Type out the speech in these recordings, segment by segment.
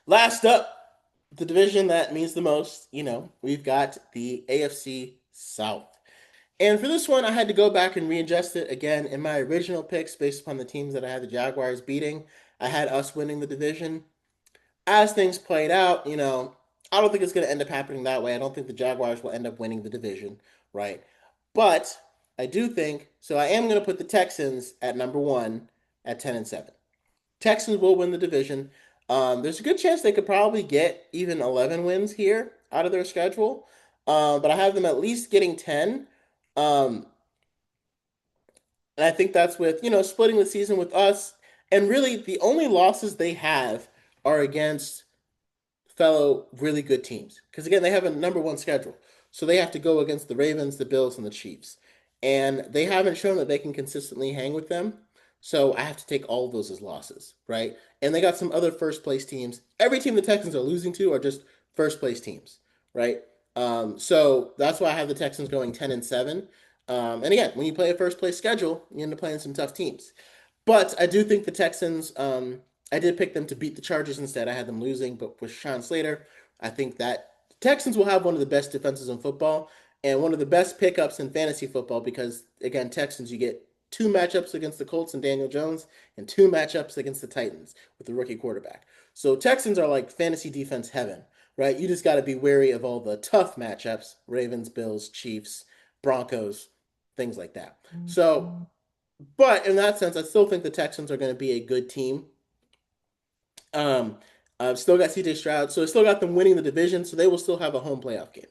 Last up, the division that means the most, we've got the AFC South. And for this one, I had to go back and readjust it again in my original picks based upon the teams that I had the Jaguars beating. I had us winning the division. As things played out, I don't think it's going to end up happening that way. I don't think the Jaguars will end up winning the division, right? But I do think so. I am going to put the Texans at number one at 10-7. Texans will win the division. There's a good chance they could probably get even 11 wins here out of their schedule, but I have them at least getting 10. Um, and I think that's with, splitting the season with us. And really, the only losses they have are against fellow really good teams. Because again, they have a number one schedule. So they have to go against the Ravens, the Bills, and the Chiefs. And they haven't shown that they can consistently hang with them. So I have to take all of those as losses, right? And they got some other first place teams. Every team the Texans are losing to are just first place teams, right? So that's why I have the Texans going 10-7. And again, when you play a first place schedule, you end up playing some tough teams. But I do think the Texans, I did pick them to beat the Chargers instead. I had them losing, but with Sean Slater, I think that the Texans will have one of the best defenses in football and one of the best pickups in fantasy football because, again, Texans, you get two matchups against the Colts and Daniel Jones and two matchups against the Titans with the rookie quarterback. So Texans are like fantasy defense heaven, right? You just got to be wary of all the tough matchups Ravens, Bills, Chiefs, Broncos, things like that. So, but in that sense, I still think the Texans are going to be a good team. I've still got CJ Stroud, so I still got them winning the division, so they will still have a home playoff game.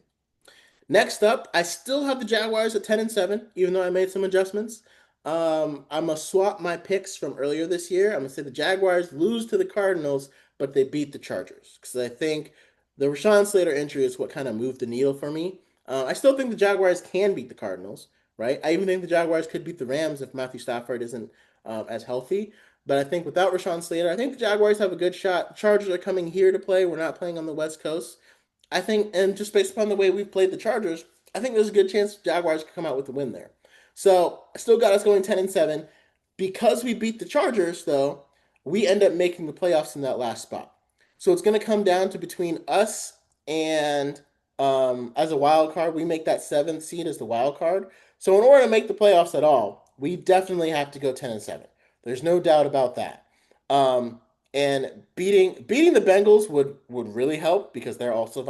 Next up, I still have the Jaguars at 10-7, even though I made some adjustments. I'm gonna swap my picks from earlier this year. I'm gonna say the Jaguars lose to the Cardinals, but they beat the Chargers because I think the Rashawn Slater injury is what kind of moved the needle for me. I still think the Jaguars can beat the Cardinals, right? I even think the Jaguars could beat the Rams if Matthew Stafford isn't as healthy. But I think without Rashawn Slater, I think the Jaguars have a good shot. Chargers are coming here to play. We're not playing on the West Coast. I think, and just based upon the way we've played the Chargers, I think there's a good chance Jaguars could come out with a win there. So I still got us going 10-7. Because we beat the Chargers, though, we end up making the playoffs in that last spot. So it's going to come down to between us and as a wild card, we make that seventh seed as the wild card. So in order to make the playoffs at all, we definitely have to go 10-7. There's no doubt about that. Um, and beating the Bengals would really help because they're also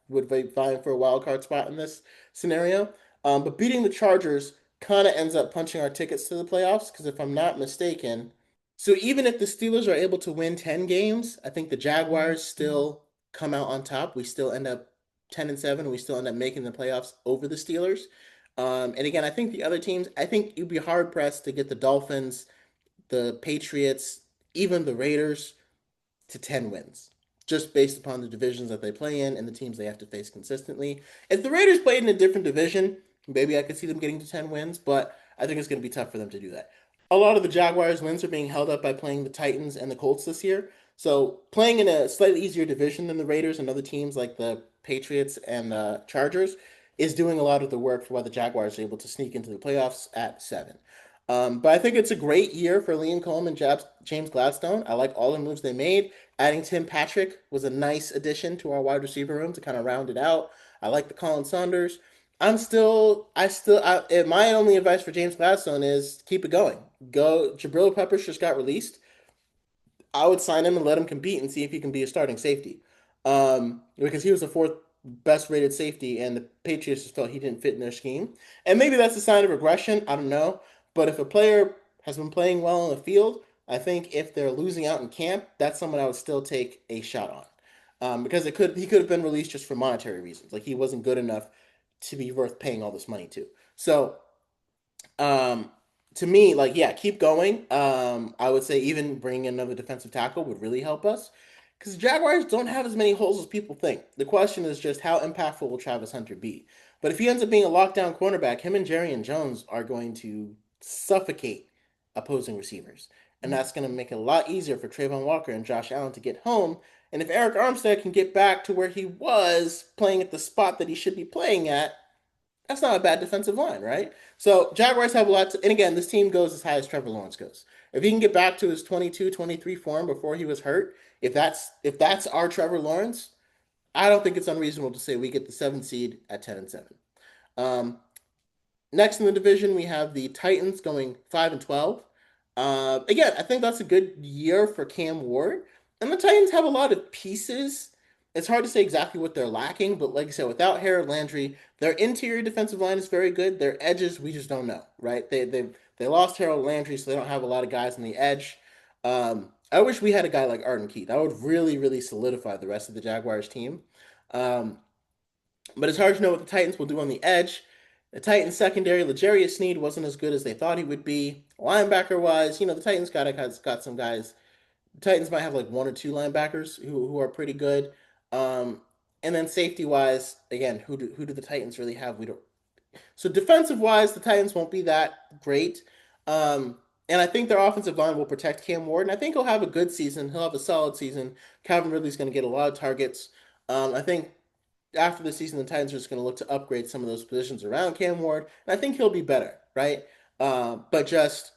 would be vying for a wild card spot in this scenario. But beating the Chargers kind of ends up punching our tickets to the playoffs because if I'm not mistaken, so even if the Steelers are able to win 10 games, I think the Jaguars still come out on top. We still end up 10-7. We still end up making the playoffs over the Steelers. And again, I think the other teams, I think you'd be hard pressed to get the Dolphins, the Patriots, even the Raiders to 10 wins, just based upon the divisions that they play in and the teams they have to face consistently. If the Raiders played in a different division, maybe I could see them getting to 10 wins, but I think it's going to be tough for them to do that. A lot of the Jaguars' wins are being held up by playing the Titans and the Colts this year. So playing in a slightly easier division than the Raiders and other teams like the Patriots and the Chargers is doing a lot of the work for why the Jaguars are able to sneak into the playoffs at 7. But I think it's a great year for Liam Coleman and James Gladstone. I like all the moves they made. Adding Tim Patrick was a nice addition to our wide receiver room to kind of round it out. I like the Colin Saunders. My only advice for James Gladstone is keep it going. Go. Jabril Peppers just got released. I would sign him and let him compete and see if he can be a starting safety. Because he was the fourth best rated safety, and the Patriots just felt he didn't fit in their scheme. And maybe that's a sign of regression. I don't know. But if a player has been playing well on the field, I think if they're losing out in camp, that's someone I would still take a shot on. Because he could have been released just for monetary reasons. Like he wasn't good enough to be worth paying all this money to. So um, to me, like, yeah, keep going. I would say even bringing in another defensive tackle would really help us because the Jaguars don't have as many holes as people think. The question is just how impactful will Travis Hunter be? But if he ends up being a lockdown cornerback, him and Jerry and Jones are going to suffocate opposing receivers. And that's going to make it a lot easier for Trayvon Walker and Josh Allen to get home. And if Eric Armstead can get back to where he was playing at the spot that he should be playing at, that's not a bad defensive line, right? So Jaguars have a lot to, and again, this team goes as high as Trevor Lawrence goes. If he can get back to his 22, 23 form before he was hurt, If that's our Trevor Lawrence, I don't think it's unreasonable to say we get the 7th seed at 10-7. Um, Next in the division, we have the Titans going 5-12. Again, I think that's a good year for Cam Ward, and the Titans have a lot of pieces. It's hard to say exactly what they're lacking, but like I said, without Harold Landry, their interior defensive line is very good. Their edges, we just don't know, right? They lost Harold Landry, so they don't have a lot of guys on the edge. I wish we had a guy like Arden Key. That would really, really solidify the rest of the Jaguars team. Um, but it's hard to know what the Titans will do on the edge. The Titans secondary, L'Jarius Sneed wasn't as good as they thought he would be. Linebacker wise, the Titans got some guys. The Titans might have like one or two linebackers who are pretty good. Um, and then safety wise, again, who do the Titans really have? We don't. So defensive wise, the Titans won't be that great. Um, and I think their offensive line will protect Cam Ward, and I think he'll have a good season. He'll have a solid season. Calvin Ridley's going to get a lot of targets. I think after the season, the Titans are just going to look to upgrade some of those positions around Cam Ward, and I think he'll be better, right? But just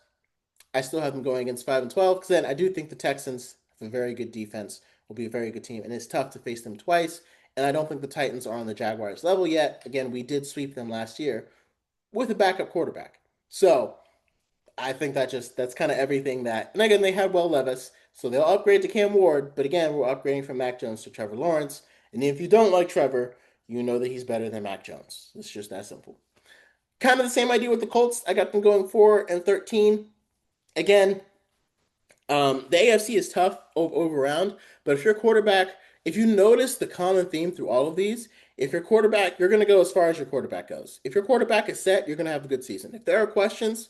I still have them going against 5-12 because then I do think the Texans have a very good defense, will be a very good team, and it's tough to face them twice. And I don't think the Titans are on the Jaguars level yet. Again, we did sweep them last year with a backup quarterback, so I think that's kind of everything that. And again, they had Will Levis, so they'll upgrade to Cam Ward. But again, we're upgrading from Mac Jones to Trevor Lawrence. And if you don't like Trevor, you know that he's better than Mac Jones. It's just that simple. Kind of the same idea with the Colts. I got them going 4-13. Again, the AFC is tough over around, but if you notice the common theme through all of these, if your quarterback, you're going to go as far as your quarterback goes. If your quarterback is set, you're going to have a good season. If there are questions,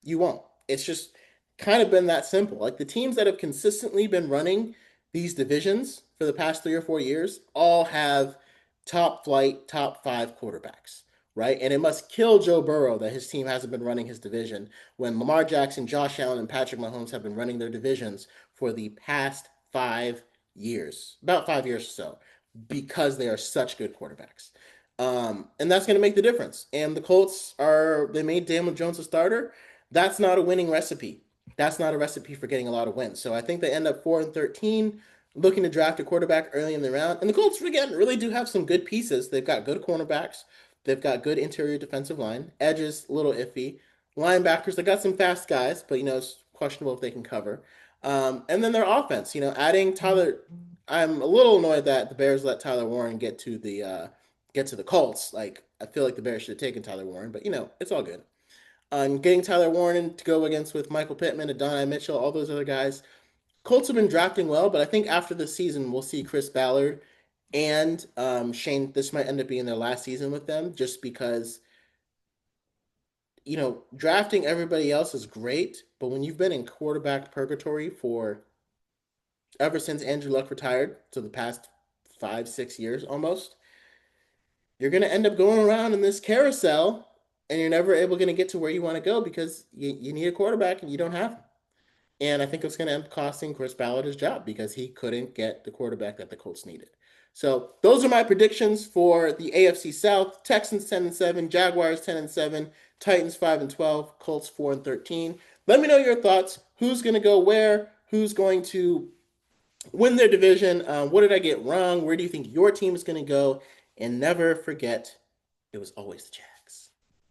you won't. It's just kind of been that simple. Like the teams that have consistently been running these divisions for the past 3 or 4 years all have top flight, top five quarterbacks, right? And it must kill Joe Burrow that his team hasn't been running his division when Lamar Jackson, Josh Allen, and Patrick Mahomes have been running their divisions for the past 5 years, about 5 years or so, because they are such good quarterbacks. And that's going to make the difference. And the Colts they made Daniel Jones a starter. That's not a winning recipe. That's not a recipe for getting a lot of wins. So I think they end up 4-13, looking to draft a quarterback early in the round. And the Colts, again, really do have some good pieces. They've got good cornerbacks. They've got good interior defensive line. Edges, a little iffy. Linebackers, they got some fast guys, but, it's questionable if they can cover. And then their offense, adding Tyler. I'm a little annoyed that the Bears let Tyler Warren get to the Colts. Like, I feel like the Bears should have taken Tyler Warren, but, it's all good. Getting Tyler Warren to go against with Michael Pittman, Adonai Mitchell, all those other guys. Colts have been drafting well, but I think after the season, we'll see Chris Ballard and Shane. This might end up being their last season with them just because, drafting everybody else is great, but when you've been in quarterback purgatory for ever since Andrew Luck retired, so the past 5, 6 years almost, you're going to end up going around in this carousel and you're never able going to get to where you want to go because you need a quarterback and you don't have him. And I think it's going to end up costing Chris Ballard his job because he couldn't get the quarterback that the Colts needed. So those are my predictions for the AFC South. Texans 10-7, Jaguars 10-7, Titans 5-12, Colts 4-13. Let me know your thoughts. Who's going to go where? Who's going to win their division? What did I get wrong? Where do you think your team is going to go? And never forget, it was always the Jazz.